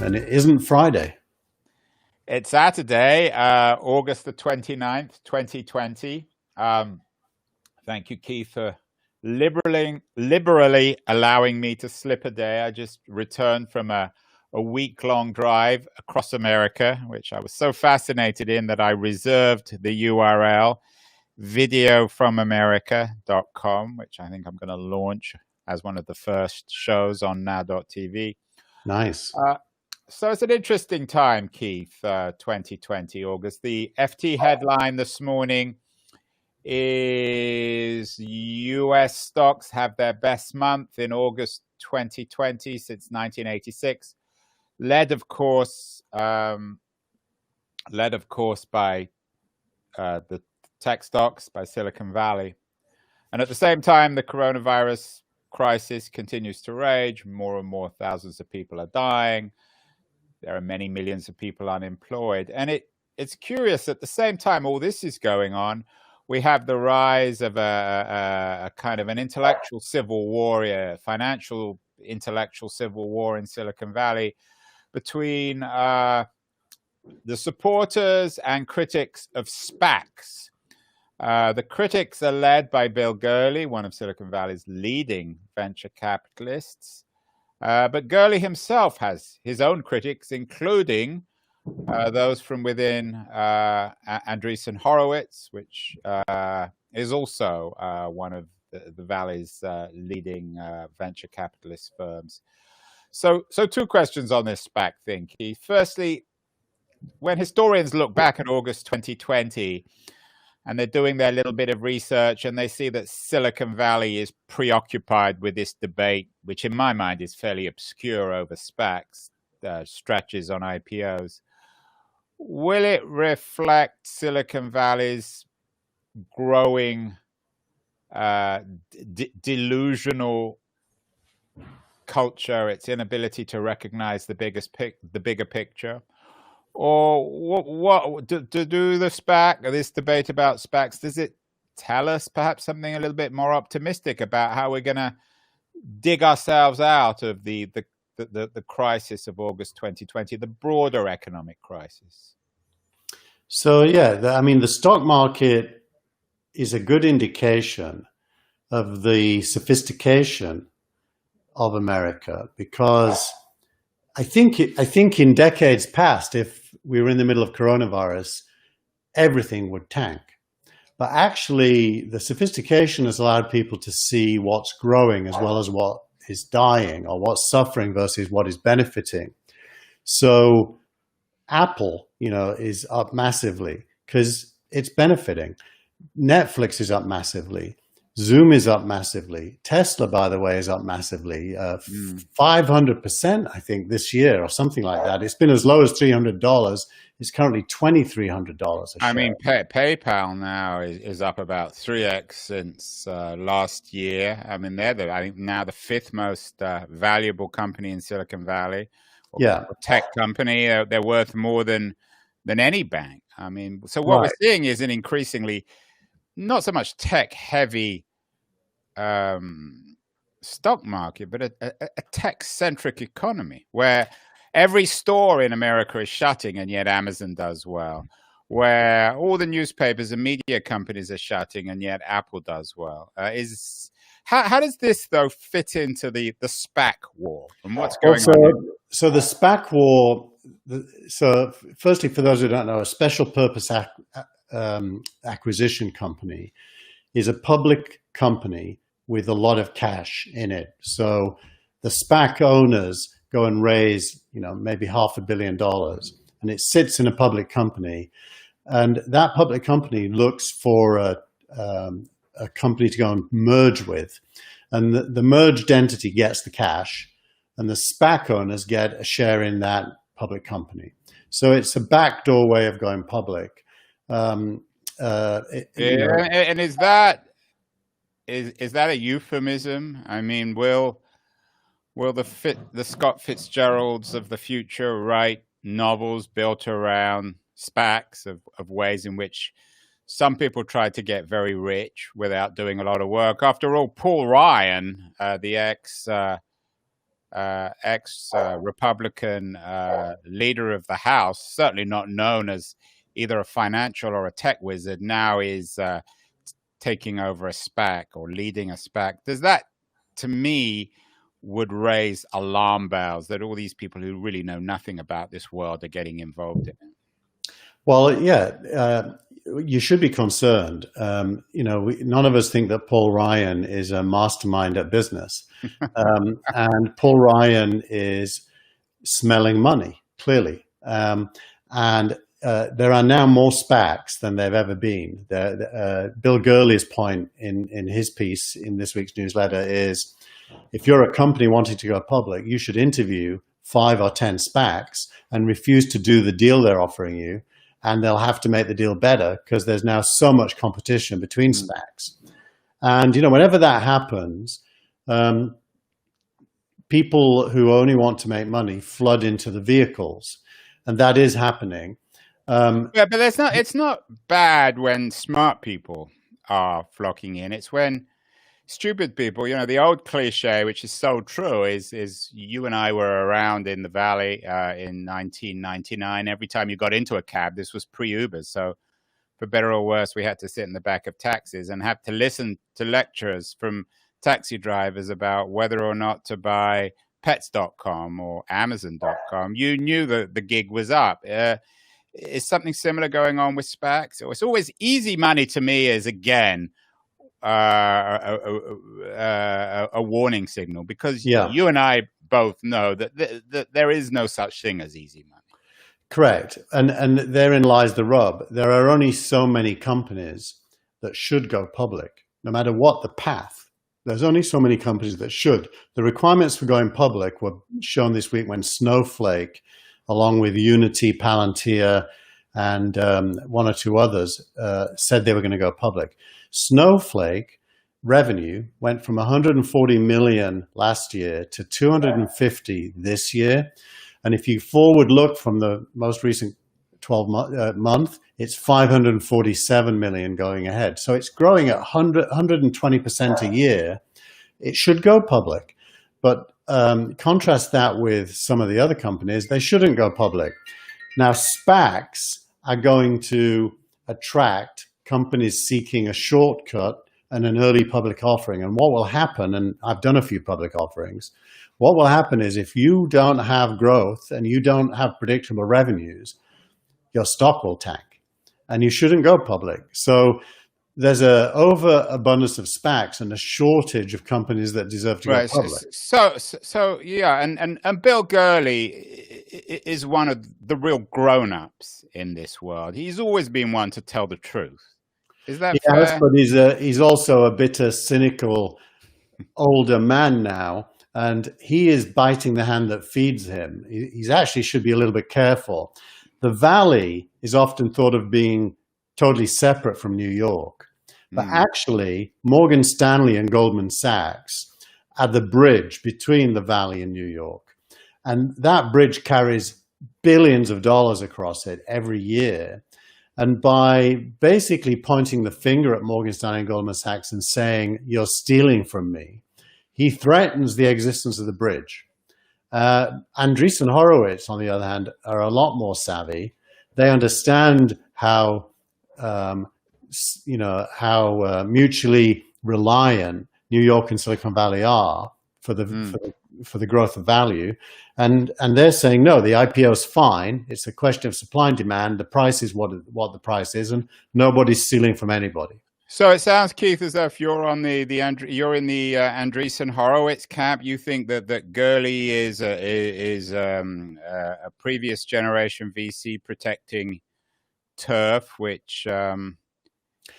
and it isn't Friday. It's Saturday, August the 29th, 2020. Thank you, Keith, for liberally allowing me to slip a day. I just returned from a week-long drive across America, which I was so fascinated in that I reserved the URL videofromamerica.com, which I think I'm going to launch as one of the first shows on now.tv. Nice. So it's an interesting time, Keith, 2020, August. The FT headline this morning is US stocks have their best month in August 2020 since 1986, led of course by the tech stocks, by Silicon Valley. And at the same time, the coronavirus crisis continues to rage. More and more thousands of people are dying. There are many millions of people unemployed. And it's curious, at the same time all this is going on, we have the rise of a kind of an intellectual civil war, a financial intellectual civil war in Silicon Valley between the supporters and critics of SPACs. The critics are led by Bill Gurley, one of Silicon Valley's leading venture capitalists. But Gurley himself has his own critics, including those from within Andreessen Horowitz, which is also one of the Valley's leading venture capitalist firms. So two questions on this SPAC thing, Keith. Firstly, when historians look back at August 2020, and they're doing their little bit of research, and they see that Silicon Valley is preoccupied with this debate, which in my mind is fairly obscure over SPACs, stretches on IPOs. Will it reflect Silicon Valley's growing delusional culture, its inability to recognize the bigger picture? Or what do the SPAC, this debate about SPACs, does it tell us perhaps something a little bit more optimistic about how we're going to dig ourselves out of the crisis of August 2020, the broader economic crisis? So yeah, the stock market is a good indication of the sophistication of America, because I think in decades past, if we were in the middle of coronavirus, everything would tank. But actually, the sophistication has allowed people to see what's growing as well as what is dying, or what's suffering versus what is benefiting. So Apple, is up massively because it's benefiting. Netflix is up massively. Zoom is up massively. Tesla, by the way, is up massively, 500%, I think, this year or something like that. It's been as low as $300. It's currently $2,300 a share. I mean, PayPal now is up about 3x since last year. I mean, they're I think now the fifth most valuable company in Silicon Valley. Or tech company. They're worth more than any bank. I mean, so what we're seeing is an increasingly not so much tech-heavy stock market, but a tech-centric economy where every store in America is shutting, and yet Amazon does well. Where all the newspapers and media companies are shutting, and yet Apple does well. How does this, though, fit into the SPAC war and what's going on? So the SPAC war. So firstly, for those who don't know, a special purpose acquisition company is a public company with a lot of cash in it. So the SPAC owners go and raise, maybe $500 million, and it sits in a public company, and that public company looks for a company to go and merge with, and the merged entity gets the cash, and the SPAC owners get a share in that public company. So it's a backdoor way of going public. And is that a euphemism? I mean, will the Scott Fitzgeralds of the future write novels built around SPACs of ways in which some people tried to get very rich without doing a lot of work? After all, Paul Ryan, the ex ex-Republican leader of the House, certainly not known as either a financial or a tech wizard, now is taking over a SPAC or leading a SPAC. Does that, to me, would raise alarm bells that all these people who really know nothing about this world are getting involved in it? Well, yeah, you should be concerned. None of us think that Paul Ryan is a mastermind at business. And Paul Ryan is smelling money, clearly. And there are now more SPACs than there have ever been. Bill Gurley's point in his piece in this week's newsletter is, if you're a company wanting to go public, you should interview 5 or 10 SPACs and refuse to do the deal they're offering you. And they'll have to make the deal better because there's now so much competition between SPACs. And, whenever that happens, people who only want to make money flood into the vehicles. And that is happening. Yeah, but it's not bad when smart people are flocking in. It's when stupid people, the old cliche, which is so true, is you and I were around in the Valley in 1999. Every time you got into a cab, this was pre-Uber. So for better or worse, we had to sit in the back of taxis and have to listen to lectures from taxi drivers about whether or not to buy pets.com or amazon.com. You knew that the gig was up. Is something similar going on with SPACs? It's always easy money to me is, again, a warning signal, because you and I both know that there is no such thing as easy money. Correct. And therein lies the rub. There are only so many companies that should go public, no matter what the path. There's only so many companies that should. The requirements for going public were shown this week when Snowflake, along with Unity, Palantir, and one or two others, said they were going to go public. Snowflake revenue went from 140 million last year to 250 this year. And if you forward look from the most recent 12 month, it's 547 million going ahead. So it's growing at 120% a year. It should go public. But contrast that with some of the other companies, they shouldn't go public. Now, SPACs are going to attract companies seeking a shortcut and an early public offering. And what will happen, and I've done a few public offerings, what will happen is if you don't have growth and you don't have predictable revenues, your stock will tank and you shouldn't go public. So there's an overabundance of SPACs and a shortage of companies that deserve to go public. So yeah, and Bill Gurley is one of the real grown-ups in this world. He's always been one to tell the truth. Is that fair? But he's also a bitter, cynical, older man now, and he is biting the hand that feeds him. He's actually should be a little bit careful. The Valley is often thought of being totally separate from New York. But actually, Morgan Stanley and Goldman Sachs are the bridge between the Valley and New York. And that bridge carries billions of dollars across it every year. And by basically pointing the finger at Morgan Stanley and Goldman Sachs and saying, you're stealing from me, he threatens the existence of the bridge. Andreessen Horowitz, on the other hand, are a lot more savvy. They understand how mutually reliant New York and Silicon Valley are for the growth of value, and they're saying no, the IPO is fine. It's a question of supply and demand. The price is what the price is, and nobody's stealing from anybody. So it sounds, Keith, as if you're on you're in the Andreessen Horowitz camp. You think that Gurley is a previous generation VC protecting turf, which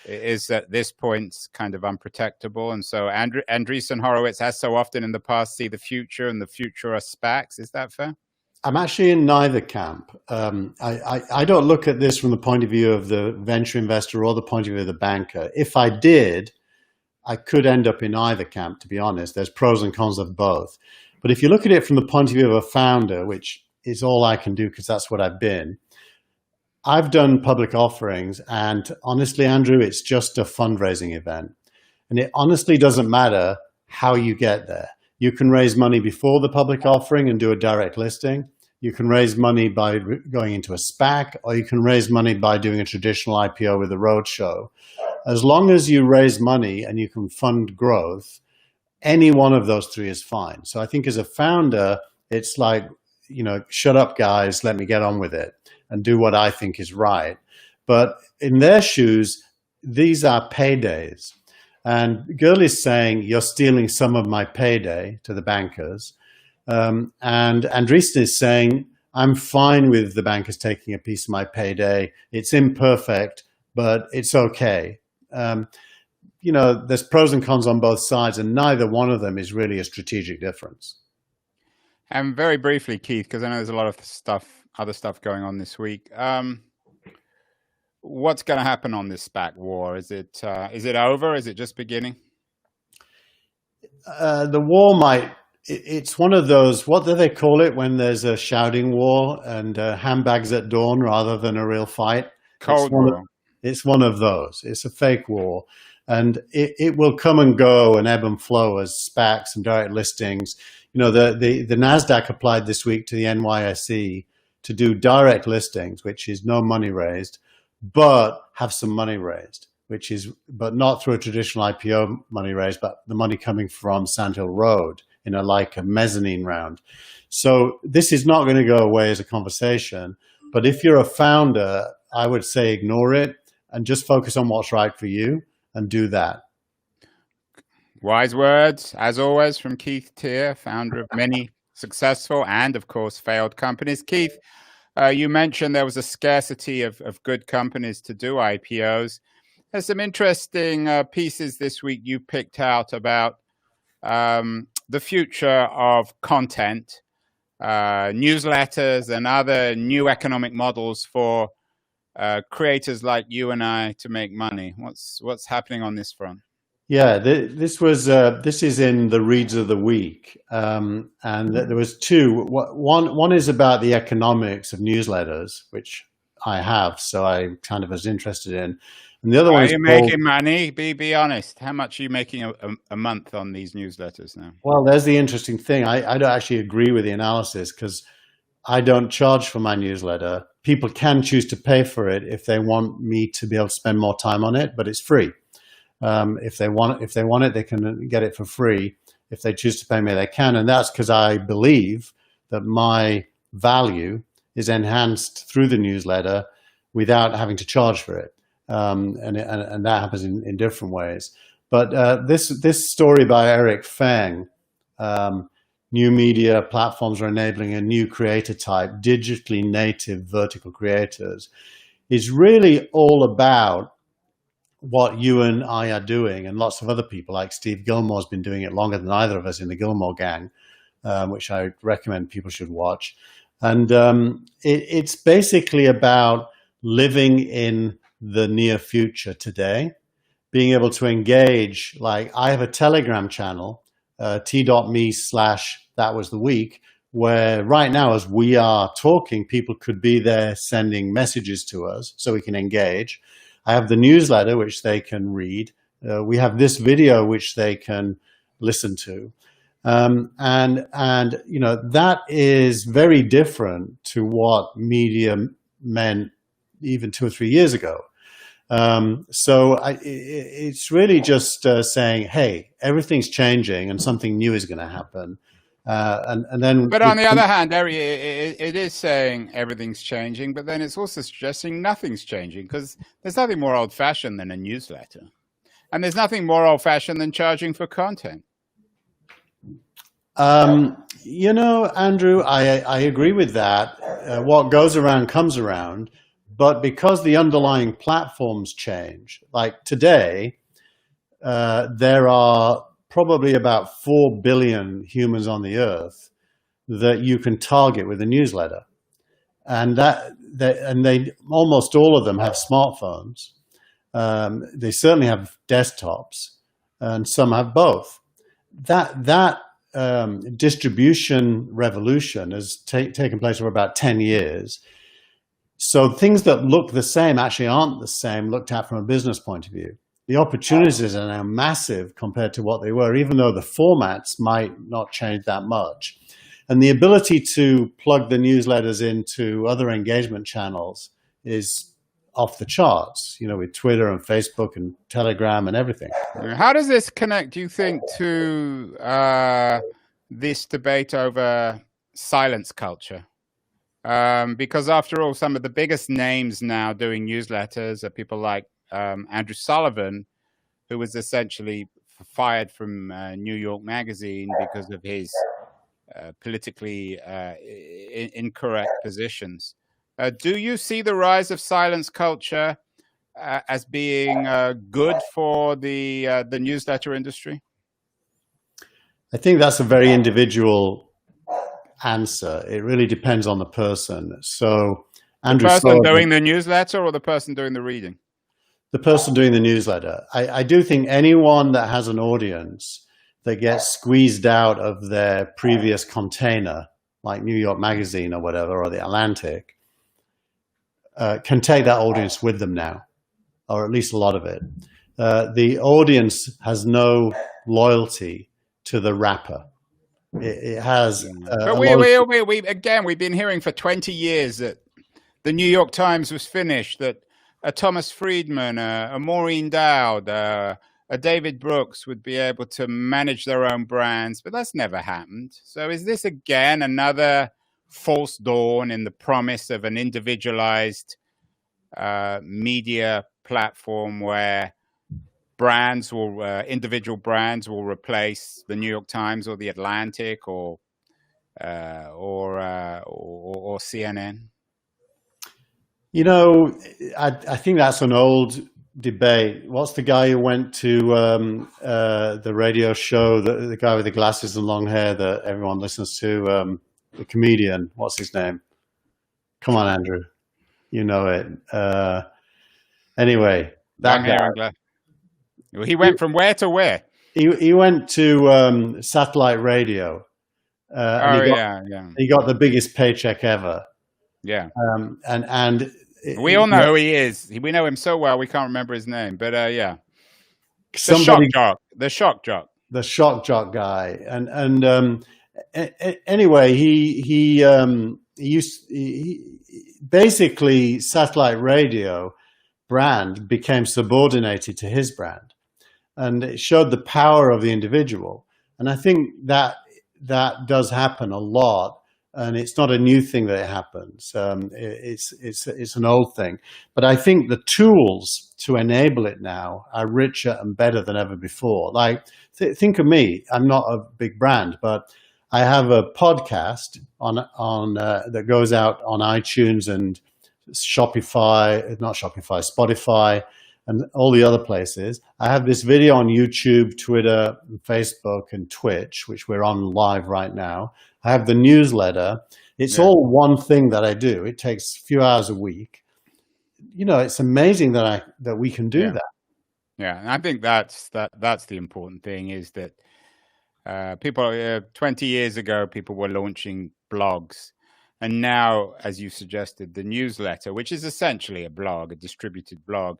is at this point kind of unprotectable, and so Andreessen Horowitz, as so often in the past, see the future, and the future are SPACs. Is that fair? I'm actually in neither camp. I don't look at this from the point of view of the venture investor or the point of view of the banker. If I did, I could end up in either camp, to be honest. There's pros and cons of both. But if you look at it from the point of view of a founder, which is all I can do because that's what I've been, I've done public offerings, and honestly, Andrew, it's just a fundraising event. And it honestly doesn't matter how you get there. You can raise money before the public offering and do a direct listing. You can raise money by going into a SPAC, or you can raise money by doing a traditional IPO with a roadshow. As long as you raise money and you can fund growth, any one of those three is fine. So I think as a founder, it's like, shut up, guys, let me get on with it and do what I think is right. But in their shoes, these are paydays. And Gurley's saying, you're stealing some of my payday to the bankers. And Andreessen is saying, I'm fine with the bankers taking a piece of my payday. It's imperfect, but it's okay. There's pros and cons on both sides, and neither one of them is really a strategic difference. And very briefly, Keith, because I know there's a lot of other stuff going on this week. What's going to happen on this SPAC war? Is it over? Is it just beginning? The war it's one of those, what do they call it when there's a shouting war and handbags at dawn rather than a real fight? Cold War. It's one of those. It's a fake war. And it will come and go and ebb and flow as SPACs and direct listings. The NASDAQ applied this week to the NYSE to do direct listings, which is no money raised, but have some money raised, but not through a traditional IPO money raised, but the money coming from Sand Hill Road in a mezzanine round. So this is not going to go away as a conversation. But if you're a founder, I would say ignore it and just focus on what's right for you and do that. Wise words, as always, from Keith Teare, founder of many successful and, of course, failed companies. Keith, you mentioned there was a scarcity of good companies to do IPOs. There's some interesting pieces this week you picked out about the future of content, newsletters, and other new economic models for creators like you and I to make money. What's happening on this front? Yeah, this is in the reads of the week, and there was two. One is about the economics of newsletters, which I have, so I kind of was interested in. And the other one is, are you making money? Be honest. How much are you making a month on these newsletters now? Well, there's the interesting thing. I don't actually agree with the analysis because I don't charge for my newsletter. People can choose to pay for it if they want me to be able to spend more time on it, but it's free. If they want it, they can get it for free. If they choose to pay me, they can. And that's because I believe that my value is enhanced through the newsletter without having to charge for it. And that happens in different ways. But this story by Eric Feng, new media platforms are enabling a new creator type, digitally native vertical creators, is really all about what you and I are doing, and lots of other people like Steve Gilmore's been doing it longer than either of us in the Gilmore Gang, which I recommend people should watch. And it's basically about living in the near future today, being able to engage. Like I have a Telegram channel, t.me/thatwastheweek, where right now as we are talking, people could be there sending messages to us so we can engage. I have the newsletter, which they can read. We have this video, which they can listen to. And that is very different to what media meant even 2 or 3 years ago. So it's really just saying, hey, everything's changing and something new is going to happen. And then, but on the other hand, it is saying everything's changing, but then it's also suggesting nothing's changing, because there's nothing more old-fashioned than a newsletter, and there's nothing more old-fashioned than charging for content. Andrew, I agree with that. What goes around comes around, but because the underlying platforms change, like today, there are probably about 4 billion humans on the earth that you can target with a newsletter. And they almost all of them have smartphones. They certainly have desktops, and some have both. That distribution revolution has taken place for about 10 years. So things that look the same actually aren't the same looked at from a business point of view. the opportunities are now massive compared to what they were, even though the formats might not change that much. And the ability to plug the newsletters into other engagement channels is off the charts, you know, with Twitter and Facebook and Telegram and everything. How does this connect, do you think, to this debate over silence culture? Because after all, some of the biggest names now doing newsletters are people like Andrew Sullivan, who was essentially fired from New York Magazine because of his politically incorrect positions. Do you see the rise of silence culture as being good for the newsletter industry? I think that's a very individual answer. It really depends on the person. So Andrew the person Sullivan, doing the newsletter or the person doing the reading? The person doing the newsletter. I do think anyone that has an audience that gets squeezed out of their previous container, like New York Magazine or whatever, or the Atlantic, can take that audience with them now, or at least a lot of it. The audience has no loyalty to the wrapper. It has. But we've been hearing for 20 years that the New York Times was finished, that a Thomas Friedman, a Maureen Dowd, a David Brooks would be able to manage their own brands, but that's never happened. So is this again another false dawn in the promise of an individualized media platform where individual brands will replace the New York Times or the Atlantic or CNN? You know, I think that's an old debate. What's the guy who went to the radio show, the guy with the glasses and long hair that everyone listens to, the comedian, what's his name? Come on, Andrew. You know it. Anyway, that guy. He went from where to where? He went to satellite radio. He got the biggest paycheck ever. Yeah. And we all know who he is. We know him so well we can't remember his name. But yeah. The shock jock guy. And anyway, he basically satellite radio brand became subordinated to his brand, and it showed the power of the individual. And I think that does happen a lot. And it's not a new thing that it happens. It's an old thing. But I think the tools to enable it now are richer and better than ever before. Like, think of me. I'm not a big brand, but I have a podcast on that goes out on iTunes and Spotify, and all the other places. I have this video on YouTube, Twitter, Facebook, and Twitch, which we're on live right now. I have the newsletter. It's all one thing that I do. It takes a few hours a week. You know, it's amazing that we can do that. Yeah, and I think that's the important thing, is that people 20 years ago, people were launching blogs. And now, as you suggested, the newsletter, which is essentially a blog, a distributed blog,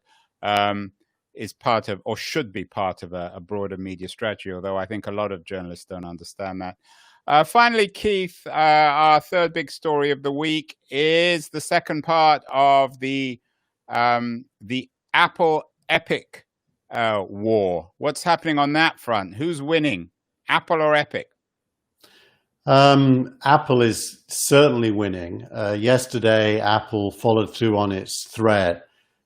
is part of, or should be part of, a broader media strategy, although I think a lot of journalists don't understand that. Finally, Keith, our third big story of the week is the second part of the Apple Epic war. What's happening on that front? Who's winning, Apple or Epic? Apple is certainly winning. Yesterday, Apple followed through on its threat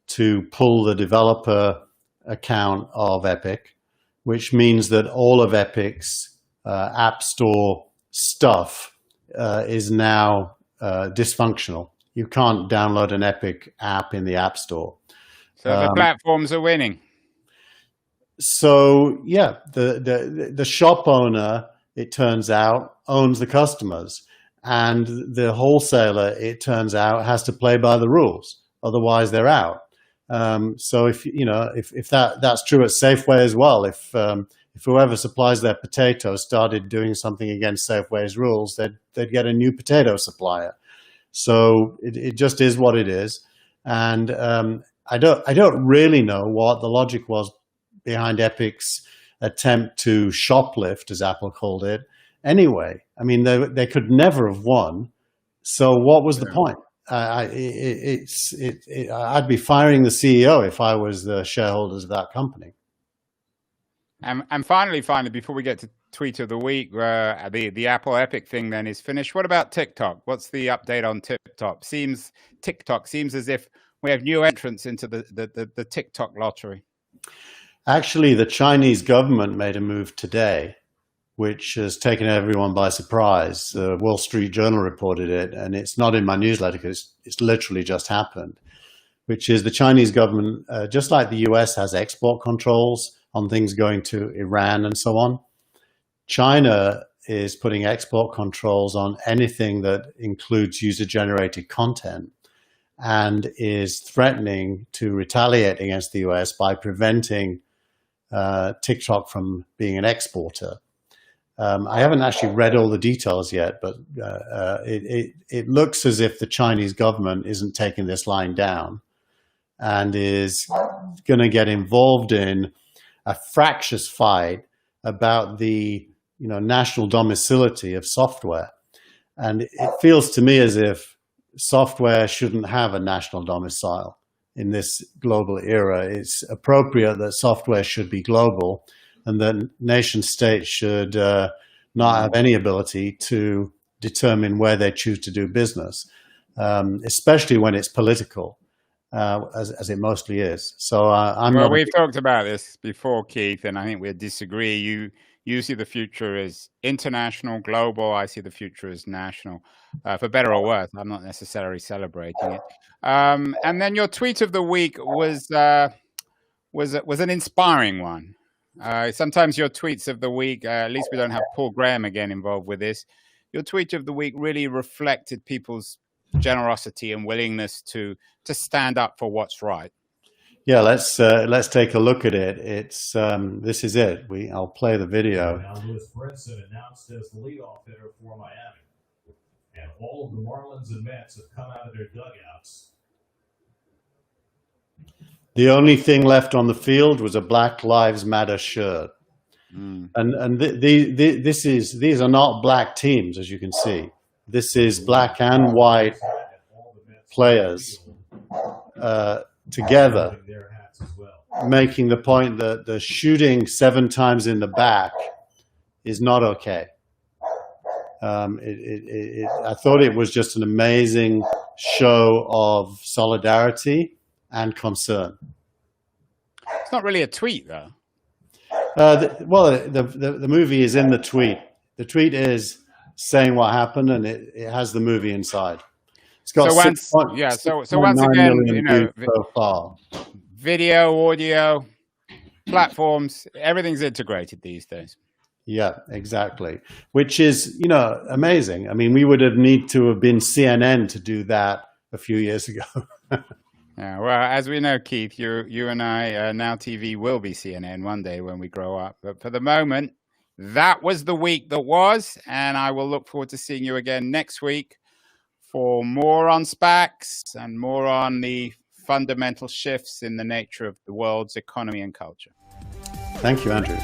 to pull the developer account of Epic, which means that all of Epic's App Store stuff is now dysfunctional. You can't download an Epic app in the App Store. So the platforms are winning. So yeah, the shop owner, it turns out, owns the customers, and the wholesaler, it turns out, has to play by the rules. Otherwise, they're out. So if that's true at Safeway as well, if whoever supplies their potatoes started doing something against Safeway's rules, they'd get a new potato supplier. So it just is what it is, and I don't really know what the logic was behind Epic's attempt to shoplift, as Apple called it. Anyway, I mean, they could never have won. So what was the point? I'd be firing the CEO if I was the shareholders of that company. And finally, before we get to tweet of the week, the Apple Epic thing then is finished. What about TikTok? What's the update on TikTok? TikTok seems as if we have new entrants into the TikTok lottery. Actually, the Chinese government made a move today, which has taken everyone by surprise. The Wall Street Journal reported it, and it's not in my newsletter because it's literally just happened, which is the Chinese government, just like the US has export controls on things going to Iran and so on, China is putting export controls on anything that includes user-generated content and is threatening to retaliate against the US by preventing TikTok from being an exporter. I haven't actually read all the details yet, but it looks as if the Chinese government isn't taking this line down and is going to get involved in a fractious fight about the national domicility of software. And it feels to me as if software shouldn't have a national domicile in this global era. It's appropriate that software should be global and that nation states should not have any ability to determine where they choose to do business, especially when it's political, as it mostly is. So we've talked about this before, Keith, and I think we disagree. You see the future as international, global. I see the future as national, for better or worse. I'm not necessarily celebrating it. And then your tweet of the week was an inspiring one. Sometimes your tweets of the week, at least we don't have Paul Graham again involved with this. Your tweet of the week really reflected people's generosity and willingness to stand up for what's right. Yeah, let's take a look at it. It's this is it. I'll play the video. Now Lewis Brinson announced as the leadoff hitter for Miami, and all of the Marlins and Mets have come out of their dugouts. The only thing left on the field was a Black Lives Matter shirt, and these are not black teams, as you can see. This is black and white players together, making the point that the shooting 7 times in the back is not okay. I thought it was just an amazing show of solidarity and concern. It's not really a tweet, though. The movie is in the tweet. The tweet is saying what happened, and it has the movie inside. It's got so once again, so far. Video, audio, platforms, everything's integrated these days. Yeah, exactly. Which is, amazing. I mean, we would have need to have been CNN to do that a few years ago. Yeah, well, as we know, Keith, you and I, Now TV will be CNN one day when we grow up. But for the moment, that was the week that was, and I will look forward to seeing you again next week for more on SPACs and more on the fundamental shifts in the nature of the world's economy and culture. Thank you, Andrew.